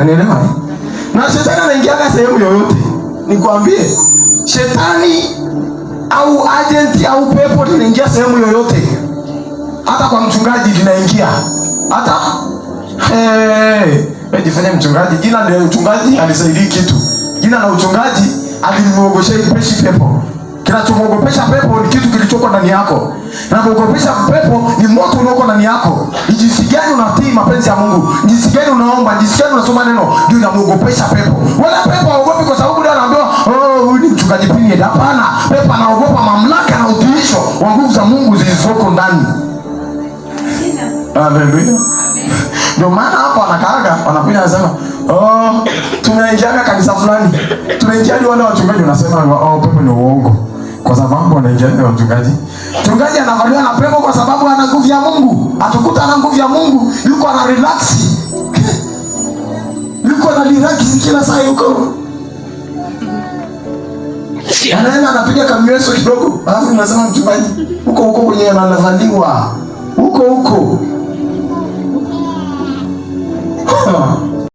Anielewa? Na shetani anaingia sehemu yoyote. Nikwambie, shetani au agent au pepo linaingia sehemu yoyote. Hata kwa mchungaji linaingia. Hata jifanye mchungaji. Jina ndio mchungaji alisaidii kitu. Jina la uchungaji alimwogopesha pepo. Kinachomwogopesha pepo ni kitu kilichoko ndani yako. Na kuogopesha pepo ni moto ulioko ndani yako. Ni jinsi gani unatii mapenzi ya Mungu, jinsi gani unaomba, jinsi gani unasoma neno, ndio inamuogopesha pepo. Wala pepo haogopi kwa sababu ndio anaambiwa, "Oh, huyu ni mchungaji Pinhead." Hapana, pepo anaogopa mamlaka na utiisho wa nguvu za Mungu zilizoko ndani. Haleluya. Ndio maana hapo wanakaaga, wanakuja wanasema, "Oh, tunaingia kanisa fulani. Tunaingia wale wachungaji wanasema, "Oh, pepo ni uongo." Kwa sababu wanaingia wachungaji. Mchungaji anavaliwa na pepo kwa sababu ana nguvu ya Mungu. Atukuta ana nguvu ya Mungu, yuko ana relax. Yuko ana relax kila saa yuko. Anaenda anapiga kamyeso kidogo. Alafu unasema mchungaji, huko kwenye anavaliwa. Huko.